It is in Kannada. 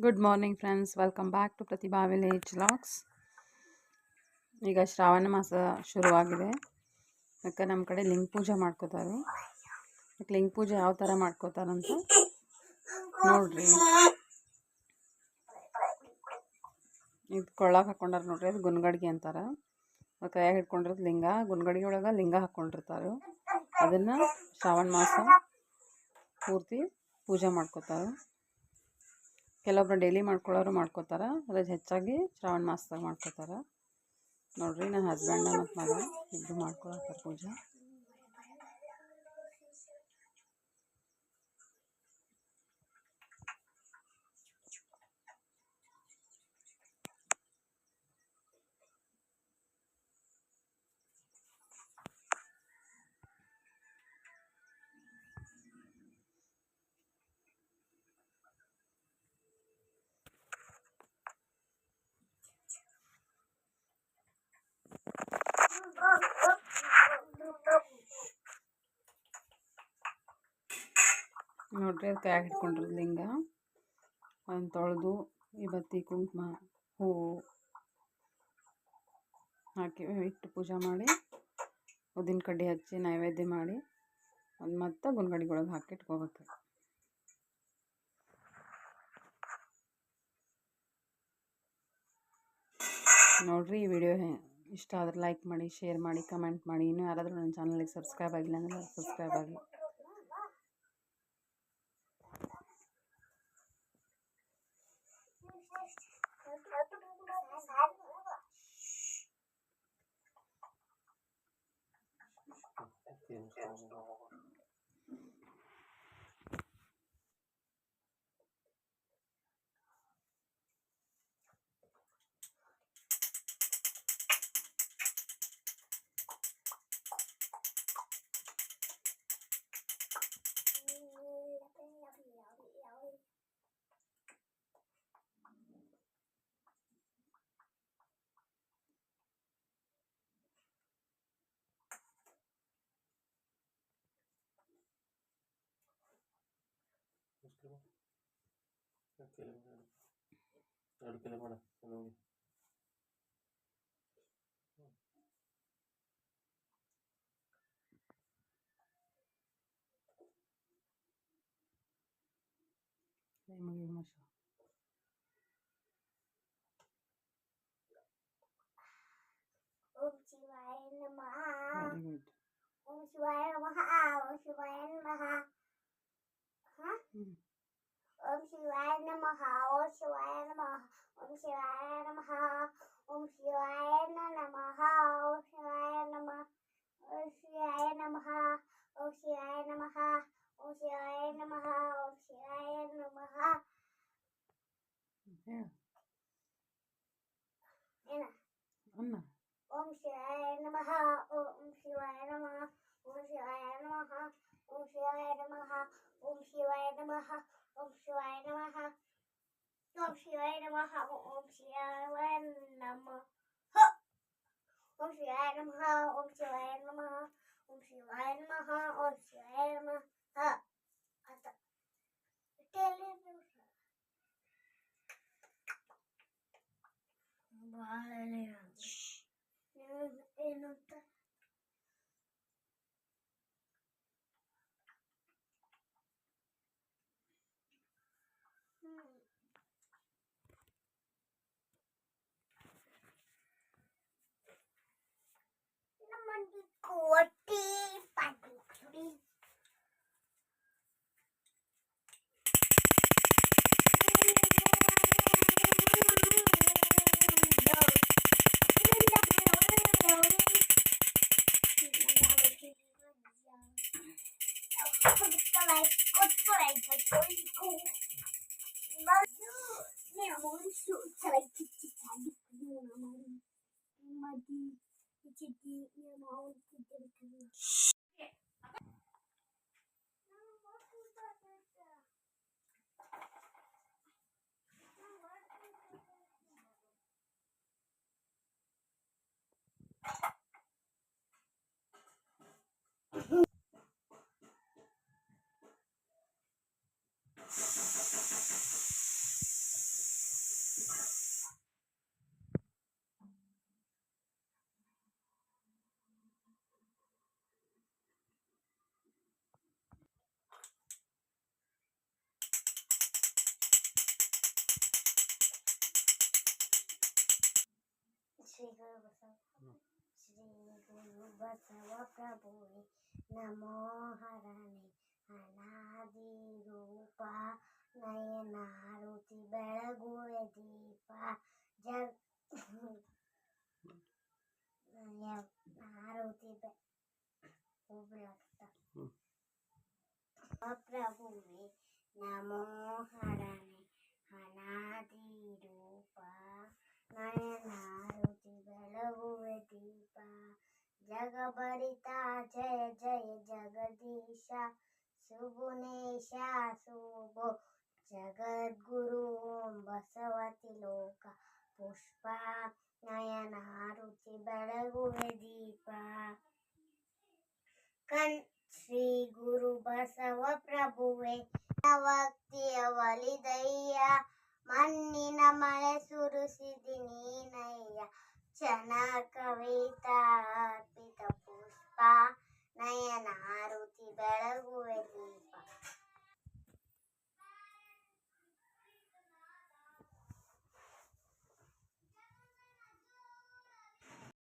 Good morning friends, welcome back to Pratibha village vlogs. ಈಗ ಶ್ರಾವಣ ಮಾಸ ಶುರುವಾಗಿದೆ. ಅದಕ್ಕೆ ನಮ್ಮ ಕಡೆ ಲಿಂಗ ಪೂಜೆ ಮಾಡ್ಕೋತಾರೆ. ಲಿಂಗ ಪೂಜೆ ಯಾವ ಥರ ಮಾಡ್ಕೋತಾರಂತ ನೋಡ್ರಿ. ಇದು ಕೊಳ್ಳಾಗ ಹಾಕೊಂಡಾರ ನೋಡ್ರಿ, ಅದು ಗುನ್ಗಡ್ಗೆ ಅಂತಾರೆ. ಅದು ಕೈಯಾಗ ಹಿಡ್ಕೊಂಡಿರೋದು ಲಿಂಗ. ಗುನ್ಗಡ್ಗೆ ಒಳಗೆ ಲಿಂಗ ಹಾಕ್ಕೊಂಡಿರ್ತಾರೆ. ಅದನ್ನು ಶ್ರಾವಣ ಮಾಸ ಪೂರ್ತಿ ಪೂಜೆ ಮಾಡ್ಕೋತಾರೆ. ಕೆಲವೊಬ್ರು ಡೈಲಿ ಮಾಡ್ಕೊಳ್ಳೋರು ಮಾಡ್ಕೋತಾರೆ, ಅದ್ರ ಹೆಚ್ಚಾಗಿ ಶ್ರಾವಣ ಮಾಸದಾಗ ಮಾಡ್ಕೋತಾರೆ. ನೋಡ್ರಿ, ನನ್ನ ಹಸ್ಬೆಂಡ ಮತ್ತು ಮಗ ಇಬ್ಬರು ಮಾಡ್ಕೊಳತ್ತಾರೆ ಪೂಜೆ. ನೋಡ್ರಿ, ಅದು ಕೈಯಾಗ ಹಿಡ್ಕೊಂಡಿರೋದು ಲಿಂಗ. ಅದನ್ನು ತೊಳೆದು ಈ ಬತ್ತಿ ಕುಂಕುಮ ಹೂವು ಹಾಕಿ ಇಟ್ಟು ಪೂಜೆ ಮಾಡಿ, ಉದ್ದಿನ ಕಡ್ಡಿ ಹಚ್ಚಿ ನೈವೇದ್ಯ ಮಾಡಿ ಅದು ಮತ್ತೆ ಗುನ್ಗಡಿಗೊಳಗೆ ಹಾಕಿ ಇಟ್ಕೋಬೇಕು. ನೋಡ್ರಿ, ಈ ವಿಡಿಯೋ ಇಷ್ಟ ಆದ್ರೆ ಲೈಕ್ ಮಾಡಿ, ಶೇರ್ ಮಾಡಿ, ಕಮೆಂಟ್ ಮಾಡಿ. ಇನ್ನೂ ಯಾರಾದರೂ ನನ್ನ ಚಾನಲ್ಗೆ ಸಬ್ಸ್ಕ್ರೈಬ್ ಆಗಿಲ್ಲ ಅಂದರೆ ಸಬ್ಸ್ಕ್ರೈಬ್ ಆಗಿ. ಓಂ ಶಿವಾಯ ನಮಃ. Very good. ಓಂ ಶಿವಾಯ ನಮಃ. ಓಂ ಶಿವಾಯ ನಮಃ. ಓಂ ಶಿವಾಯ ನಮಃ. ಓಂ ಶಿವಾಯ ನಮಃ. ಓಂ ಶಿವಾಯ ನಮಃ. ಓಂ ಶಿವಾಯ ನಮಃ. ಓಂ ಶಿವಾಯ ನಮಃ. ಓಂ ಶಿವಾಯ ನಮಃ. ಓಂ ಶಿವಾಯ ನಮಃ. ಓಂ ಶಿವಾಯ ನಮಃ. ಓಂ ಶಿವಾಯ ನಮಃ. ಏನ ಅನ್ನ ಓಂ ಶಿವಾಯ ನಮಃ. ಓಂ ಶಿವಾಯ ನಮಃ. ಓಂ ಶಿವಾಯ ನಮಃ. ಓಂ ಶಿವಾಯ ನಮಃ. ಓಂ ಶಿವಾಯ ನಮಃ. ಓಂ ಶಿವಾಯ ನಮಃ. ಓಂ ಶಿವಾಯ ನಮಃ. ಓಂ ಶಿವಾಯ ನಮಃ. ಓಂ ಶಿವಾಯ ನಮಃ. ಓಂ ಶಿವಾಯ ನಮಃ. ಓಂ ಶಿವಾಯ ನಮಃ. ಓಂ ಶಿವಾಯ ನಮಃ. ಆತ ಏನು ಅಂತ ನಮ್ಮಂದಿ ಕೋಟಿ ಪಡಿ ಬಸವ ಪ್ರಭುವೆ ನಮೋ ಹರನೆ ಅನಾದಿ ರೂಪ ನಯನಾರುತಿ ಬೆಳಗುವೆ ದೀಪ ನಾರುತಿ ಪ್ರಭುವೆ ನಮೋ ಹರನೆ ಅನಾದಿ ರೂಪ ನಯನಾರುತಿ ಬೆಳಗುವೆ ದೀಪ ಜಗಬರಿತ ಜಯ ಜಯ ಜಗದೀಶ ಸುಗುಣೇಶ ಸುಭೋ ಜಗದ್ಗುರು ಓಂ ಬಸವತಿ ಲೋಕ ಪುಷ್ಪ ನಯನಾರುತಿ ಬೆಳಗುವೆ ದೀಪ ಶ್ರೀ ಗುರು ಬಸವ ಪ್ರಭುವೆ ಭಕ್ತಿಯ ಒಲಿದಯ್ಯ ಮಣ್ಣಿನ ಮಳೆ ಸುರಿಸಿದಿ ನೀನಯ್ಯ ಚನ ಕವಿತಾ ಅರ್ಪಿತ ಪುಷ್ಪ ನಯನ